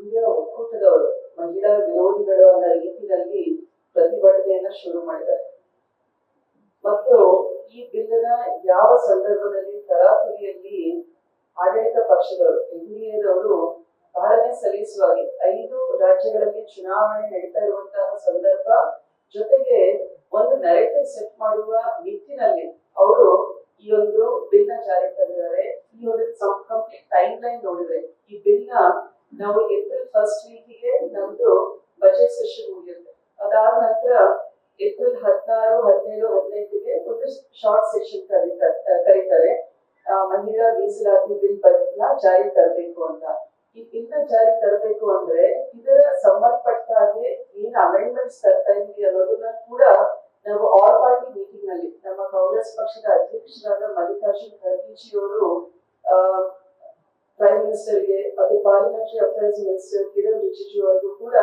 India ಒಕ್ಕೂಟದವರು ಮಹಿಳಾ ವಿರೋಧಿಗಳು ಅನ್ನೋ ರೀತಿಯಲ್ಲಿ ಪ್ರತಿಭಟನೆಯನ್ನ ಶುರು ಮಾಡಿದ್ದಾರೆ. ಮತ್ತು ಈ ಬಿಲ್ನ ಯಾವ ಸಂದರ್ಭದಲ್ಲಿ ತರಾತುರಿಯಲ್ಲಿ ಆಡಳಿತ ಪಕ್ಷದವರು ಎನ್ಡಿಎದವರು ಬಹಳನೇ ಸಲೀಸವಾಗಿ 5 ರಾಜ್ಯಗಳಲ್ಲಿ ಚುನಾವಣೆ ನಡೀತಾ ಇರುವಂತಹ ಸಂದರ್ಭ ಜೊತೆಗೆ ಒಂದು ನರೇಟಿವ್ ಸೆಟ್ ಮಾಡುವ ನಿಟ್ಟಿನಲ್ಲಿ ಅವರು ಈ ಒಂದು ಬಿಲ್ ನ ಜಾರಿ ತಂದಿದ್ದಾರೆ. ಈ ಒಂದು ಕಂಪ್ಲೀಟ್ ಟೈಮ್ ಲೈನ್ ನೋಡಿದ್ರೆ ಈ ಬಿಲ್ ನ ನಾವು ಏಪ್ರಿಲ್ ಫಸ್ಟ್ ವೀಕಿಗೆ ನಮ್ದು ಬಜೆಟ್ ಸೆಷನ್ ಮುಗಿಯುತ್ತೆ. ಅದಾದ ನಂತರ ಏಪ್ರಿಲ್ 16, 17, 18ಗೆ ಒಂದು ಶಾರ್ಟ್ ಸೆಷನ್ ಕರೀತಾರೆ. ಮಹಿಳಾ ಮೀಸಲಾತಿ ಬಿಲ್ ನ ಜಾರಿ ತರಬೇಕು ಅಂತ. ಈ ಬಿಲ್ ನ ಜಾರಿ ತರಬೇಕು ಅಂದ್ರೆ ಇದರ ಸಂಬಂಧಪಟ್ಟ ಹಾಗೆ ಏನ್ ಅಮೆಂಡ್ಮೆಂಟ್ಸ್ ತರ್ತಾ ಇದೀವಿ ಅನ್ನೋದನ್ನ ಕೂಡ ನಾವು ಆಲ್ ಪಾರ್ಟಿ ಮೀಟಿಂಗ್ ನಲ್ಲಿ ನಮ್ಮ ಕಾಂಗ್ರೆಸ್ ಪಕ್ಷದ ಅಧ್ಯಕ್ಷರಾದ ಮಲ್ಲಿಕಾರ್ಜುನ್ ಖರ್ಗೆ ಅವರು ಪ್ರೈಮ್ ಮಿನಿಸ್ಟರ್ಗೆ ಮತ್ತು parliamentary affairs minister Kiran Rijiju ಅವರಿಗೂ ಕೂಡ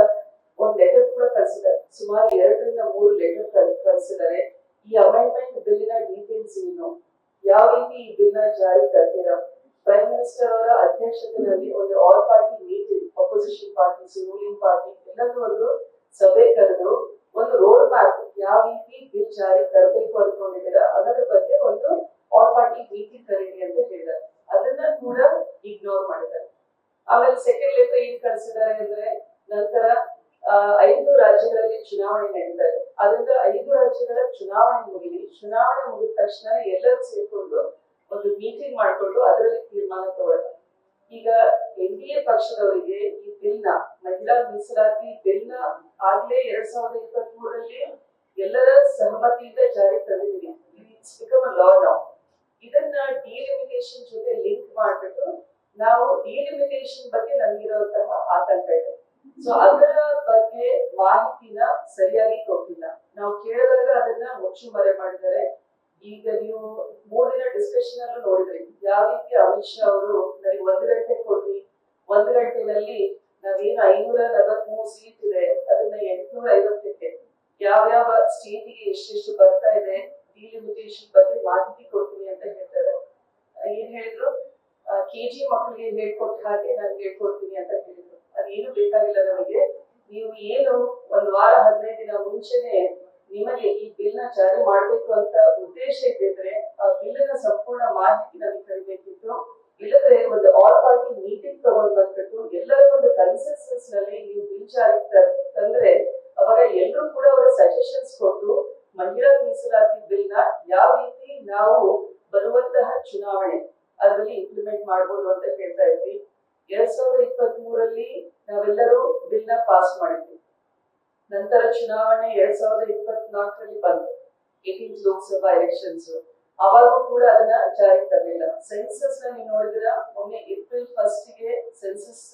ಒಂದು ಲೆಟರ್ ಕೂಡ ಕಳಿಸಿದ್ದಾರೆ. ಸುಮಾರು 2 ರಿಂದ 3 ಲೆಟರ್ ಕಳಿಸಿದ್ದಾರೆ. ಈ ಅಮೆಂಡ್ಮೆಂಟ್ ಬಿಲ್ಲಿನ ಡೀಟೇಲ್ಸ್ ಏನು, ಯಾವ ರೀತಿ ಈ ಬಿಲ್ ನ ಜಾರಿ ತರ್ತೀರಾ, ಪ್ರೈಮ್ ಮಿನಿಸ್ಟರ್ ಅವರ ಅಧ್ಯಕ್ಷತೆಯಲ್ಲಿ ಒಂದು all party meeting, opposition parties, ruling party ಎಲ್ಲರೂ ಒಂದು ಸಭೆ ಕರೆದು ಒಂದು ರೋಡ್ ಮ್ಯಾಪ್ ಯಾವ ರೀತಿ ಬಿಲ್ ಜಾರಿ ತರಬೇಕು ಅನ್ಕೊಂಡಿದ್ದೀರಾ ಅನ್ನೋದ್ರ ಬಗ್ಗೆ ಒಂದು ಆಲ್ ಪಾರ್ಟಿ ಮೀಟಿಂಗ್ ಕರೀರಿ ಅಂತ ಹೇಳಿದ್ದಾರೆ. ಅದನ್ನ ಕೂಡ ಇಗ್ನೋರ್ ಮಾಡಿದ್ದಾರೆ. ಆಮೇಲೆ ಸೆಕೆಂಡ್ ಲೆಟರ್ ಏನ್ ಕಳಿಸಿದ್ದಾರೆ ಅಂದ್ರೆ, ನಂತರ 5 ರಾಜ್ಯಗಳಲ್ಲಿ ಚುನಾವಣೆ ನಡೀತಾ ಇದೆ. ಅದರಿಂದ 5 ರಾಜ್ಯಗಳ ಚುನಾವಣೆ ಮುಗಿದ ತಕ್ಷಣ ಎಲ್ಲರೂ ಸೇರ್ಕೊಂಡು ಒಂದು ಮೀಟಿಂಗ್ ಮಾಡ್ಕೊಂಡು ಅದರಲ್ಲಿ ತೀರ್ಮಾನ ತಗೊಳ್ಳೋದು. ಈಗ ಎನ್ಡಿಎ ಪಕ್ಷದವರಿಗೆ ಈ ಬಿಲ್ ನ ಮಹಿಳಾ ಮೀಸಲಾತಿ ಬಿಲ್ ನ ಆಗ್ಲೇ 2023ರಲ್ಲಿ ಎಲ್ಲರ ಸಹಮತಿಯಿಂದ ಜಾರಿ ತಂದಿದ್ದೀವಿ. It's become a law now. ಇದನ್ನ ಡಿಲಿಮಿಟೇಷನ್ ಜೊತೆ ಲಿಂಕ್ ಮಾಡ್ಬಿಟ್ಟು ನಾವು ಡಿಲಿಮಿಟೇಷನ್ ಬಗ್ಗೆ ನಮಗಿರುವಂತಹ ಆತಂಕ ಇದೆ. ಸೊ ಅದರ ಬಗ್ಗೆ ಮಾಹಿತಿನ ಸರಿಯಾಗಿ ಕೊಟ್ಟಿಲ್ಲ. ನಾವು ಕೇಳಿದಾಗ ಅದನ್ನ ಮುಚ್ಚುಮರೆ ಮಾಡಿದ್ದಾರೆ. ಈಗ ನೀವು 3 ದಿನ ಡಿಸ್ಕಷನ್ ಅಲ್ಲೂ ನೋಡಿದ್ರಿ ಯಾವ ರೀತಿ ಅಮಿತ್ ಶಾ ಅವರು ನನಗೆ 1 ಗಂಟೆ ಕೊಡ್ರಿ, 1 ಗಂಟೆನಲ್ಲಿ ನಾವೇನು 543 ಸೀಟ್ ಇದೆ ಅದನ್ನ 850ಕ್ಕೆ ಯಾವ ಸ್ಟೇಟಿಗೆ ಎಷ್ಟೆಷ್ಟು ಬರ್ತಾ ಇದೆ ಡಿಲಿಮಿಟೇಷನ್ ಬಗ್ಗೆ ಮಾಹಿತಿ ಕೊಡ್ತೀನಿ ಅಂತ ಹೇಳ್ತಾರೆ. ಏನ್ ಹೇಳಿದ್ರು, ಕೆಜಿ ಮಕ್ಕಳಿಗೆ ಹೇಳ್ಕೊಟ್ಟ ಹಾಗೆ ನಾನು ಹೇಳ್ಕೊಡ್ತೀನಿ ಅಂತ ಹೇಳಿದ್ರು. ಅದೇನು ಬೇಕಾಗಿಲ್ಲ ನಮಗೆ. ನೀವು ಏನು 1 ವಾರ 15 ದಿನ ಮುಂಚೆನೆ ನಿಮಗೆ ಈ ಬಿಲ್ ನ ಜಾರಿ ಮಾಡಬೇಕು ಅಂತ ಉದ್ದೇಶ ಇದ್ದಿದ್ರೆ ಆ ಬಿಲ್ ನ ಸಂಪೂರ್ಣ ಮಾಹಿತಿ ನಮಗೆ ಕರಿಬೇಕಿತ್ತು. ಇಲ್ಲದ್ರೆ ಒಂದು ಆಲ್ ಪಾರ್ಟಿ ಮೀಟಿಂಗ್ ತಗೊಂಡು ಬಂದ್ಬಿಟ್ಟು ಎಲ್ಲರ ಒಂದು ಕನ್ಸೆನ್ಸಸ್ ನಲ್ಲಿ ನೀವು ಬಿಲ್ ಜಾರಿ ತಂದ್ರೆ ಅವಾಗ ಎಲ್ಲರೂ ಕೂಡ ಅವರ ಸಜೆಷನ್ಸ್ ಕೊಟ್ಟು ಮಹಿಳಾ ಮೀಸಲಾತಿ ಬಿಲ್ ನ ಯಾವ ರೀತಿ ನಾವು ಬರುವಂತಹ ಚುನಾವಣೆ ಅದರಲ್ಲಿ ಇಂಪ್ಲಿಮೆಂಟ್ ಮಾಡಬಹುದು ಅಂತ ಹೇಳ್ತಾ ಇದ್ವಿ. 2023ರಲ್ಲಿ ನಾವೆಲ್ಲರೂ ಬಿಲ್ ನ ಪಾಸ್ ಮಾಡಿದ್ವಿ. ನಂತರ ಚುನಾವಣೆ 2024ರಲ್ಲಿ ಬಂತು, 18th ಲೋಕಸಭಾ ಎಲೆಕ್ಷನ್ಸ್. ಅವಾಗೂ ಕೂಡ ಅದನ್ನ ಜಾರಿ ತರಲಿಲ್ಲ. ಸೆನ್ಸಸ್ ನ ನೀವು ನೋಡಿದ್ರ ಒಮ್ಮೆ ಏಪ್ರಿಲ್ 1ಗೆ ಸೆನ್ಸಸ್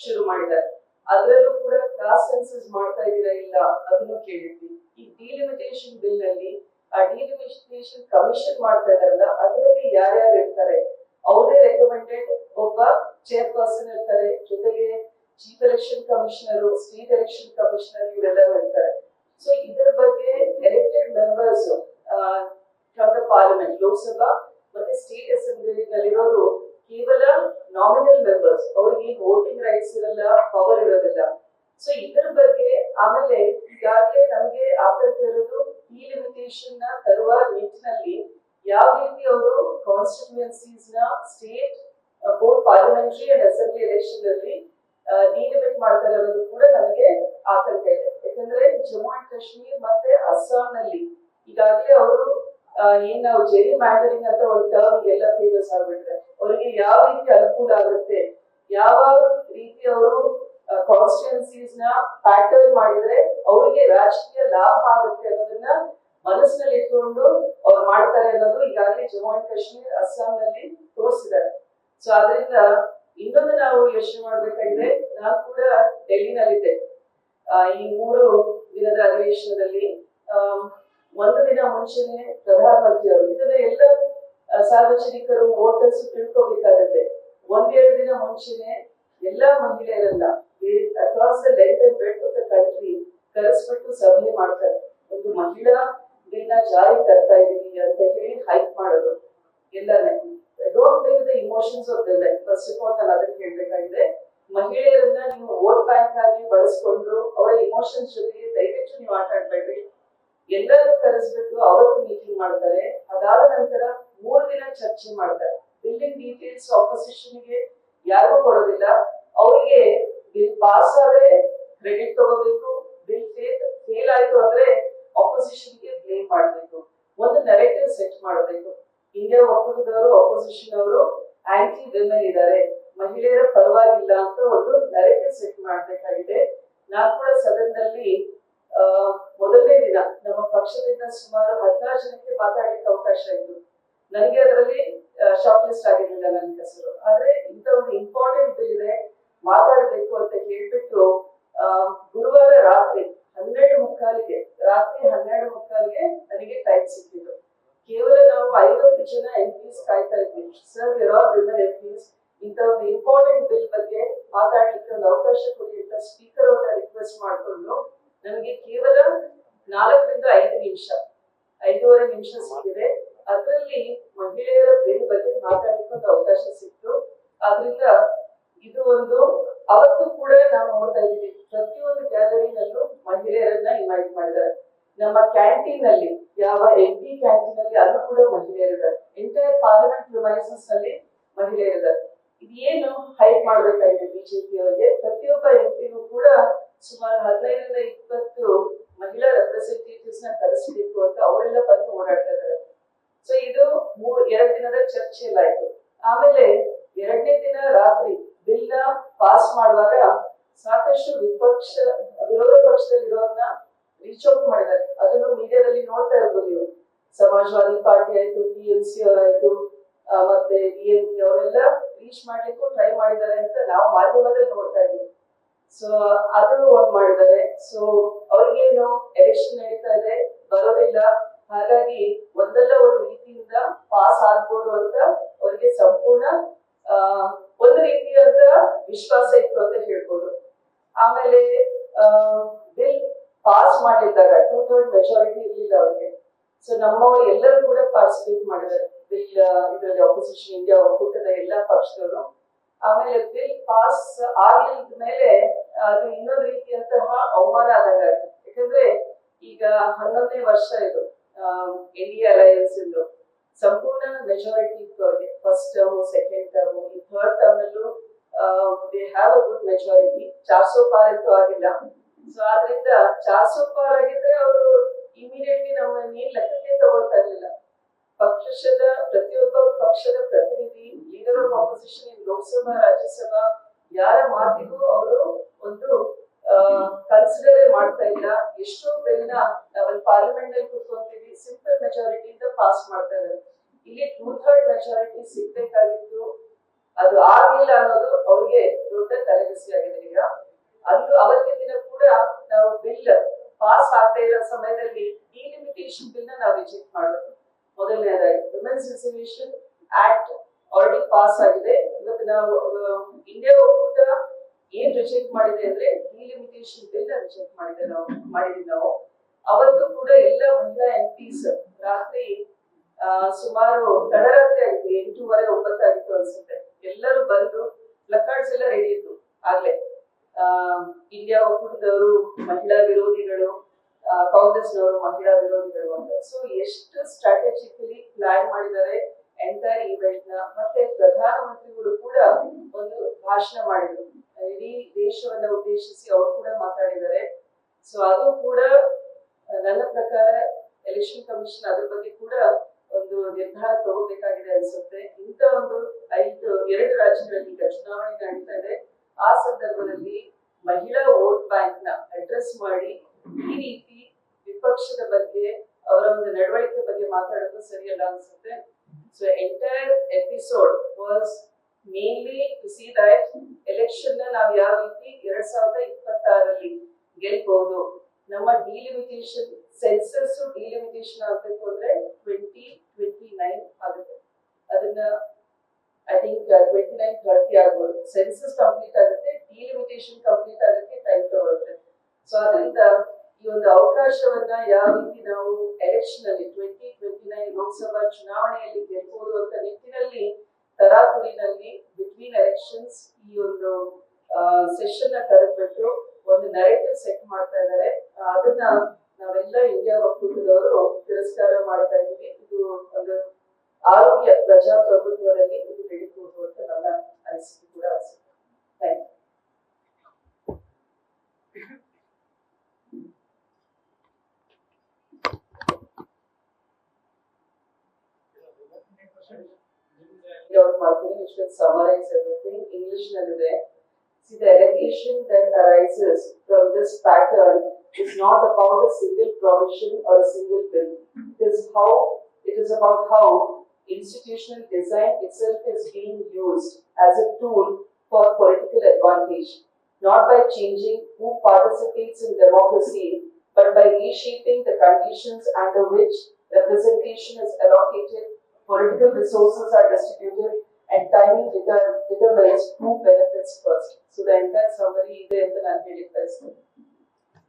ಶುರು ಮಾಡಿದ್ದಾರೆ. ಅದರಲ್ಲೂ ಕೂಡ ಕ್ಲಾಸ್ ಸೆನ್ಸಸ್ ಮಾಡ್ತಾ ಇದೀರಾ ಇಲ್ಲ ಅದನ್ನು ಕೇಳಿದ್ವಿ. ಈ ಡಿಲಿಮಿಟೇಷನ್ ಬಿಲ್ ನಲ್ಲಿ ಆ ಡಿಲಿಮಿಟೇಷನ್ ಕಮಿಷನ್ ಮಾಡ್ತಾ ಇದಾರಲ್ಲ ಅದರಲ್ಲಿ ಯಾರ್ಯಾರು ಇರ್ತಾರೆ, ಅವರೇ ರೆಕಮೆಂಡೆಡ್ ಒಬ್ಬ ಚೇರ್ಪರ್ಸನ್ ಇರ್ತಾರೆ, ಜೊತೆಗೆ chief election commissioner, state election commissioner ಇವರೆಲ್ಲರೂ ಇರ್ತಾರೆ. ಸೊ ಇದರ ಬಗ್ಗೆ elected members from the parliament, Lok Sabha ಮತ್ತೆ ಸ್ಟೇಟ್ ಅಸೆಂಬ್ಲಿ ನಲ್ಲಿರೋರು ಕೇವಲ ನಾಮಿನಲ್ ಮೆಂಬರ್ಸ್, ಅವ್ರಿಗೆ ವೋಟಿಂಗ್ ರೈಟ್ಸ್ ಇರಲ್ಲ, ಪವರ್ ಇರೋದಿಲ್ಲ. ಸೊ ಇದರ ಬಗ್ಗೆ ಆಮೇಲೆ ಈಗಾಗಲೇ ನಮಗೆ ಆತಂಕ ಇರೋದು ಡಿಲಿಮಿಟೇಷನ್ ನ ತರುವ ನಿಟ್ಟಿನಲ್ಲಿ ಯಾವ ರೀತಿ ಅವರು ಕಾನ್ಸ್ಟಿಟ್ಯೂಯೆನ್ಸೀಸ್ ನ state both parliamentary and assembly election ಅಲ್ಲಿ ಡಿಲಿಮಿಟ್ ಮಾಡ್ತಾರೆ ಅನ್ನೋದು ಕೂಡ ನಮಗೆ ಆತಂಕ ಇದೆ. ಯಾಕಂದ್ರೆ ಜಮ್ಮು ಅಂಡ್ ಕಾಶ್ಮೀರ್ ಮತ್ತೆ ಅಸ್ಸಾಂ ನಲ್ಲಿ ಈಗಾಗಲೇ ಅವರು ಏನ್ ನಾವು ಜೆರಿ ಮ್ಯಾಂಡರಿಂಗ್ ಅಂತ ಒಂದು ಟರ್ಮ್ ಎಲ್ಲ ಫೇಮಸ್ ಆಗ್ಬಿಟ್ರೆ ಅವರಿಗೆ ಯಾವ ರೀತಿ ಅನುಕೂಲ ಆಗುತ್ತೆ, ಯಾವ ರೀತಿ ಅವರು ಕಾನ್ಸ್ಟಿಟ್ಯೂನ್ಸೀಸ್ ನ ಪ್ಯಾಟರ್ನ್ ಮಾಡಿದ್ರೆ ಅವರಿಗೆ ರಾಜಕೀಯ ಲಾಭ ಆಗುತ್ತೆ ಅನ್ನೋದನ್ನ ಮನಸ್ಸಿನಲ್ಲಿ ಇಟ್ಕೊಂಡು ಅವ್ರು ಮಾಡ್ತಾರೆ ಅನ್ನೋದು ಈಗಾಗಲೇ ಜಮ್ಮು ಅಂಡ್ ಕಾಶ್ಮೀರ್, ಅಸ್ಸಾಂ ನಲ್ಲಿ ತೋರಿಸಿದ್ದಾರೆ. ಸೊ ಅದರಿಂದ ಇನ್ನೊಂದು ನಾವು ಯೋಚನೆ ಮಾಡ್ಬೇಕಾಗಿದೆ. ನಾನು ಕೂಡ ಡೆಲ್ಲಿನಲ್ಲಿದ್ದೆ ಈ 3 ದಿನದ ಅಧಿವೇಶನದಲ್ಲಿ. 1 ದಿನ ಮುಂಚೆನೆ ಪ್ರಧಾನಮಂತ್ರಿ ಅವರು ಇದನ್ನ ಎಲ್ಲ ಸಾರ್ವಜನಿಕರು ವೋಟರ್ಸ್ ತಿಳ್ಕೋಬೇಕಾಗತ್ತೆ. 1-2 ದಿನ ಮುಂಚೆನೆ ಎಲ್ಲಾ ಮಹಿಳೆಯರನ್ನ across the length and breadth of the country ಕರೆಸ್ಬಿಟ್ಟು ಸಭೆ ಮಾಡ್ತಾರೆ. ಒಂದು ಮಹಿಳಾ ಬಿಲ್ ನ ಜಾರಿ ತರ್ತಾ ಇದೀವಿ ಅಂತ ಹೇಳಿ ಹೈಪ್ ಮಾಡೋದು ಎಲ್ಲಾನೇ. Don't bring the emotions of the men. First of all ನಾನು ಅದನ್ನ ಹೇಳ್ಬೇಕಾಗಿದೆ. ಮಹಿಳೆಯರನ್ನ ನೀವು ವೋಟ್ ಬ್ಯಾಂಕ್ ಆಗಿ ಬಳಸ್ಕೊಂಡು ಅವರ ಇಮೋಷನ್ಸ್ ಜೊತೆಗೆ ದಯವಿಟ್ಟು ನೀವು ಆಟ ಆಡ್ಬೇಡ್ರಿ. ಎಲ್ಲರೂ ಕರೆಸ್ಬಿಟ್ಟು ಅವತ್ತು ಮೀಟಿಂಗ್ ಮಾಡ್ತಾರೆ. ಅದಾದ ನಂತರ 3 ದಿನ ಚರ್ಚೆ ಮಾಡ್ತಾರೆ. ಬಿಲ್ಲಿಂಗ್ ಡೀಟೇಲ್ಸ್ ಆಪೋಸಿಷನ್ಗೆ ಯಾರಿಗೂ ಕೊಡೋದಿಲ್ಲ. ಅವರಿಗೆ ಬಿಲ್ ಪಾಸ್ ಆದ್ರೆ ಕ್ರೆಡಿಟ್ ತಗೋಬೇಕು, ಬಿಲ್ ಫೇಲ್ ಆಯ್ತು ಅಂದ್ರೆ ಆಪೋಸಿಷನ್ಗೆ ಬ್ಲೇಮ್ ಮಾಡಬೇಕು. ಒಂದು ನೆರೆಟಿವ್ ಸೆಟ್ ಮಾಡಬೇಕು. ಇಂಡಿಯಾ ಒಕ್ಕೂಟದವರು ಅಪೋಸಿಷನ್ ಅವರು ಆಂಟಿ ವಿಮೆನ್ ಇದ್ದಾರೆ, ಮಹಿಳೆಯರ ಪರವಾಗಿಲ್ಲ ಅಂತ ಒಂದು ನೆರೆಟಿವ್ ಸೆಟ್ ಮಾಡಬೇಕಾಗಿದೆ. ನಾನು ಕೂಡ ಸದನದಲ್ಲಿ ಮೊದಲನೇ ದಿನ ನಮ್ಮ ಪಕ್ಷದಿಂದ ಸುಮಾರು 16 ಜನಕ್ಕೆ ಮಾತಾಡಲಿಕ್ಕೆ ಅವಕಾಶ ಇತ್ತು. ನನಗೆ ಅದರಲ್ಲಿ ಶಾರ್ಟ್ ಲಿಸ್ಟ್ ಆಗಿರಲಿಲ್ಲ ನನ್ನ ಹೆಸರು. ಆದ್ರೆ ಇಂಥ ಒಂದು ಇಂಪಾರ್ಟೆಂಟ್ ಬಿಲ್ ಇದೆ, ಮಾತಾಡಬೇಕು ಅಂತ ಹೇಳ್ಬಿಟ್ಟು ಗುರುವಾರ ರಾತ್ರಿ 12:45ಗೆ ನನಗೆ ಟೈಮ್ ಸಿಕ್ಕಿದ್ದು. ಕೇವಲ ನಾವು 50 ಜನ ಎಂಪಿಸ್ ಕಾಯ್ತಾ ಇದ್ವಿ. ಸರ್ ವಿಮೆನ್ ಎಂಪಿಸ್, ಇಂಥ ಒಂದು ಇಂಪಾರ್ಟೆಂಟ್ ಬಿಲ್ ಬಗ್ಗೆ ಮಾತಾಡ್ಲಿಕ್ಕೆ ಒಂದು ಅವಕಾಶ ಕೊಡಿ ಅಂತ ಸ್ಪೀಕರ್ ಅವ್ರನ್ನ ರಿಕ್ವೆಸ್ಟ್ ಮಾಡಿಕೊಂಡು ನನಗೆ ಕೇವಲ 4ರಿಂದ 5 ನಿಮಿಷ, 5.5 ನಿಮಿಷ ಸಿಕ್ಕಿದೆ. ಅದರಲ್ಲಿ ಮಹಿಳೆಯರ ಬಿಲ್ ಬಗ್ಗೆ ಮಾತಾಡ್ಲಿಕ್ಕೆ ಒಂದು ಅವಕಾಶ ಸಿಕ್ತು. ಆದ್ರಿಂದ ಇದು ಒಂದು ಅವತ್ತು ಕೂಡ ನಾವು ನೋಡ್ತಾ ಇದ್ದೀವಿ, ಪ್ರತಿಯೊಂದು ಗ್ಯಾಲರಿನಲ್ಲೂ ಮಹಿಳೆಯರನ್ನ ಇನ್ವೈಟ್ ಮಾಡಿದ್ದಾರೆ. ನಮ್ಮ ಕ್ಯಾಂಟೀನ್ ನಲ್ಲಿ, ಯಾವ ಎಂಪಿ ಕ್ಯಾಂಟೀನ್ ಅಲ್ಲಿ ಅಲ್ಲೂ ಕೂಡ ಮಹಿಳೆಯರಿದ್ದಾರೆ. ಎಂಟೈರ್ ಪಾರ್ಲಿಮೆಂಟ್ ಪ್ರಿಮೈಸಸ್ ನಲ್ಲಿ ಮಹಿಳೆಯರಿದ್ದಾರೆ. ಇದೇನು ಹೈಕ್ ಮಾಡ್ಬೇಕಾಗಿದೆ ಬಿಜೆಪಿ ಅವರಿಗೆ. ಪ್ರತಿಯೊಬ್ಬ ಎಂಪಿನೂ ಕೂಡ ಸುಮಾರು 15ರಿಂದ 20 ಮಹಿಳಾ ರೆಪ್ರೆಸೆಂಟೇಟಿವ್ಸ್ ನ ಕರೆಸಬೇಕು ಅಂತ ಅವರೆಲ್ಲ ಬಂದು ಓಡಾಡ್ತಾ ಇದ್ದಾರೆ. ಸೊ ಇದು 2 ದಿನದ ಚರ್ಚೆಯಲ್ಲಾಯ್ತು. ಆಮೇಲೆ 2ನೇ ದಿನ ರಾತ್ರಿ ಬಿಲ್ ನ ಪಾಸ್ ಮಾಡುವಾಗ ಸಾಕಷ್ಟು ವಿರೋಧ ಪಕ್ಷದಲ್ಲಿರೋರನ್ನ ರೀಚ್ ಔಟ್ ಮಾಡಿದ್ದಾರೆ. ಅದನ್ನು ಮೀಡಿಯಾದಲ್ಲಿ ನೋಡ್ತಾ ಇರ್ಬೋದು ನೀವು. ಸಮಾಜವಾದಿ ಪಾರ್ಟಿ ಆಯ್ತು, TMC ಅವರಾಯ್ತು, ಮತ್ತೆ DMK ಅವರೆಲ್ಲ ರೀಚ್ ಮಾಡ್ಲಿಕ್ಕೂ ಟ್ರೈ ಮಾಡಿದ್ದಾರೆ ಅಂತ ನಾವು ಮಾಧ್ಯಮದಲ್ಲಿ ನೋಡ್ತಾ ಇದ್ದೀವಿ. ಸೊ ಅದು ಒಂದ್ ಮಾಡಿದ್ದಾರೆ. ಸೊ ಅವ್ರಿಗೇನು ಎಲೆಕ್ಷನ್ ನಡೀತಾ ಇದೆ, ಬರೋದಿಲ್ಲ, ಹಾಗಾಗಿ ಒಂದಲ್ಲ ಒಂದು ರೀತಿಯಿಂದ ಪಾಸ್ ಆಗ್ಬೋದು ಅಂತ ಅವರಿಗೆ ಸಂಪೂರ್ಣ ಒಂದು ರೀತಿಯಾದ ವಿಶ್ವಾಸ ಇತ್ತು ಅಂತ ಹೇಳ್ಬೋದು. ಆಮೇಲೆ ಬಿಲ್ ಪಾಸ್ ಮಾಡಿದ್ದಾಗ 2/3 ಮೆಜಾರಿಟಿ ಇರಲಿಲ್ಲ ಅವರಿಗೆ. ಸೊ ನಮ್ಮವರು ಎಲ್ಲರೂ ಕೂಡ ಪಾರ್ಟಿಸಿಪೇಟ್ ಮಾಡಿದ್ದಾರೆ ಬಿಲ್ ಇದರಲ್ಲಿ, ಅಪೋಸಿಷನ್ ಇಂಡಿಯಾ ಒಕ್ಕೂಟದ ಎಲ್ಲಾ ಪಕ್ಷದವರು. ಆಮೇಲೆ ಬಿಲ್ ಪಾಸ್ ಆಗಿದ ಮೇಲೆ ಅದು ಇನ್ನೊಂದು ರೀತಿಯಂತಹ ಅವಮಾನ ಆದಂಗಾಯ್ತು. ಯಾಕಂದ್ರೆ ಈಗ 11ನೇ ವರ್ಷ ಇದು ಇಂಡಿಯಾ ಅಲಯನ್ಸ್ ಇಂದು ಸಂಪೂರ್ಣ ಮೆಜಾರಿಟಿ ಇತ್ತು ಅವ್ರಿಗೆ. ಫಸ್ಟ್ ಟರ್ಮ್, ಸೆಕೆಂಡ್ ಟರ್ಮ್, ಈ ಥರ್ಡ್ ಟರ್ಮ್ ಅಲ್ಲೂ they have a good majority. 400 ಪಾರ್ ಅಂತೂ ಆಗಿಲ್ಲ. ಸೊ ಆದ್ರಿಂದ 400 ಪಾರ್ ಆಗಿದ್ರೆ ಅವರು ಇಮಿಡಿಯೇಟ್ಲಿ ನಮ್ಮ ಏನ್ ಲೆಕ್ಕಕ್ಕೆ ತಗೊಳ್ತಾ ಇರ್ಲಿಲ್ಲ. ಪಕ್ಷದ ಪ್ರತಿಯೊಬ್ಬ ಪಕ್ಷದ ಪ್ರತಿನಿಧಿ, ಲೀಡರ್ ಆಫ್ ಆಪೋಸಿಷನ್ ಇನ್ ಲೋಕಸಭಾ, ರಾಜ್ಯಸಭಾ, ಯಾರ ಮಾತಿಗೂ ಅವರು ಒಂದು ಕನ್ಸಿಡರೇ ಮಾಡ್ತಾ ಇಲ್ಲ. ಎಷ್ಟೋ ಬಿಲ್ ನ ನಾವಲ್ಲಿ ಪಾರ್ಲಿಮೆಂಟ್ ನಲ್ಲಿ ಕೂತ್ಕೊಂತೀವಿ, ಸಿಂಪಲ್ ಮೆಜಾರಿಟಿಯಿಂದ ಪಾಸ್ ಮಾಡ್ತಾ ಇದ್ದಾರೆ. ಇಲ್ಲಿ 2/3 ಮೆಜಾರಿಟಿ ಸಿಗ್ಬೇಕಾಗಿತ್ತು, ಅದು ಆಗ್ಲಿಲ್ಲ ಅನ್ನೋದು ಅವ್ರಿಗೆ ದೊಡ್ಡ ತಲೆಬಿಸಿ ಆಗಿದೆ. ಈಗ ಅಲ್ಲೂ ಅವತ್ತಿನ ದಿನ ಕೂಡ ನಾವು ಬಿಲ್ ಪಾಸ್ ಆಗ್ತಾ ಇರೋ ಸಮಯದಲ್ಲಿ ಡಿಲಿಮಿಟೇಷನ್ ಬಿಲ್ ನ ನಾವು ರಿಜೆಕ್ಟ್ ಮಾಡಬೇಕು. ಮೊದಲನೇದಾಗಿ women's reservation act already pass ಆಗಿದೆ. ಇವತ್ತು ನಾವು ಇಂಡಿಯಾ ಒಕ್ಕೂಟ ಏನ್ ರಿಜೆಕ್ಟ್ ಮಾಡಿದೆ ಅಂದ್ರೆ ಡಿಲಿಮಿಟೇಷನ್ ಬಿಲ್ ನ ರಿಜೆಕ್ಟ್ ಮಾಡಿದೀವಿ ನಾವು. ಅವತ್ತು ಕೂಡ ಎಲ್ಲ ಮಹಿಳಾ ಎಂಪಿಸ್ ರಾತ್ರಿ ಸುಮಾರು ತಡರಾತ್ರಿ ಆಗಿತ್ತು, 8:30, 9 ಆಗಿತ್ತು ಅನ್ಸುತ್ತೆ. ಎಲ್ಲರೂ ಬಂದು ಪ್ಲಕಾರ್ಡ್ಸ್ ಎಲ್ಲ ರೆಡಿ ಇತ್ತು ಆಗ್ಲೇ. ಇಂಡಿಯಾ ಒಕ್ಕೂಟದವರು ಮಹಿಳಾ ವಿರೋಧಿಗಳು, ಕಾಂಗ್ರೆಸ್ನವರು ಮಹಿಳಾ ವಿರೋಧಿಗಳು ಅಂತ. ಸೊ ಎಷ್ಟು ಸ್ಟ್ರಾಟಜಿಕಲಿ ಪ್ಲಾನ್ ಮಾಡಿದ್ದಾರೆ ಎಂಟೈರ್ ಈವೆಂಟ್ ನ. ಮತ್ತೆ ಪ್ರಧಾನಮಂತ್ರಿಗಳು ಕೂಡ ಒಂದು ಭಾಷಣ ಮಾಡಿದ್ರು, ಇಡೀ ದೇಶವನ್ನ ಉದ್ದೇಶಿಸಿ ಅವರು ಕೂಡ ಮಾತಾಡಿದ್ದಾರೆ. ಸೊ ಅದು ಕೂಡ ನನ್ನ ಪ್ರಕಾರ ಎಲೆಕ್ಷನ್ ಕಮಿಷನ್ ಅದ್ರ ಬಗ್ಗೆ ಕೂಡ ಒಂದು ನಿರ್ಧಾರ ತಗೋಬೇಕಾಗಿದೆ ಅನ್ಸುತ್ತೆ. ಇಂಥ ಒಂದು 2 ರಾಜ್ಯಗಳಲ್ಲಿ ಈಗ ಚುನಾವಣೆ ನಡೀತಾ ಇದೆ. ಆ ಸಂದರ್ಭದಲ್ಲಿ ಮಹಿಳಾ ವೋಟ್ ಬ್ಯಾಂಕ್ ನ ಅಡ್ರೆಸ್ ಮಾಡಿ ಈ ರೀತಿ ವಿಪಕ್ಷದ ಬಗ್ಗೆ, ಅವರ ಒಂದು ನಡವಳಿಕೆ ಬಗ್ಗೆ ಮಾತಾಡೋದು ಸರಿಯಲ್ಲ ಅನ್ಸುತ್ತೆ. So entire episode was mainly to see that election ನ ನಾವು ಯಾವ ರೀತಿ 2026ರಲ್ಲಿ ಗೆಲ್ಬಹುದು. ನಮ್ಮ ಡಿಲಿಮಿಟೇಷನ್ ಸೆನ್ಸಸ್ ಡಿಲಿಮಿಟೇಷನ್ ಆಗ್ಬೇಕು ಅಂದ್ರೆ 2029 ಆಗುತ್ತೆ. ಅದನ್ನ ಐ ಥಿಂಕ್ 29-30 ಆಗ್ಬೋದು. ಸೆನ್ಸಸ್ ಕಂಪ್ಲೀಟ್ ಆಗುತ್ತೆ, ಡಿಲಿಮಿಟೇಷನ್ ಕಂಪ್ಲೀಟ್ ಆಗಕ್ಕೆ ಟೈಮ್ ತಗೊಳುತ್ತೆ. ಸೊ ಅದರಿಂದ ಈ ಒಂದು ಅವಕಾಶವನ್ನ ಯಾವ ರೀತಿ ನಾವು ಎಲೆಕ್ಷನ್ ಅಲ್ಲಿ 2029 ಲೋಕಸಭಾ ಚುನಾವಣೆಯಲ್ಲಿ ಗೆಲ್ಬಹುದು ಅಂತ ನಿಟ್ಟಿನಲ್ಲಿ ತರಾತುರಿನಲ್ಲಿ ಬಿಟ್ವೀನ್ ಎಲೆಕ್ಷನ್ಸ್ ಈ ಒಂದು ಸೆಷನ್ ಕರೆದ್ಬಿಟ್ಟು ಒಂದು ನರೇಟಿವ್ ಸೆಟ್ ಮಾಡ್ತಾ ಇದ್ದಾರೆ. ಅದನ್ನ ನಾವೆಲ್ಲ ಇಂಡಿಯಾ ಒಕ್ಕೂಟದವರು ತಿರಸ್ಕಾರ ಮಾಡ್ತಾ ಇದ್ದೀವಿ. ಇದು ಒಂದು ಆರೋಗ್ಯ ಪ್ರಜಾಪ್ರಭುತ್ವದಲ್ಲಿ ಇದು ನಡೀಬಹುದು ಅಂತ ನನ್ನ ಅನಿಸಿಕೆ ಕೂಡ ಅನಿಸುತ್ತೆ. Thank you. Out ಮಾಡ್ತೀನಿ, which will summarize everything. English nalide. See, the allegation that arises from this pattern is not about a single provision or a single bill. It is about how institutional design itself is being used as a tool for political advantage, not by changing who participates in democracy, but by reshaping the conditions under which representation is allocated, political resources are distributed, and timing determines who benefits first. So the entire summary is there in the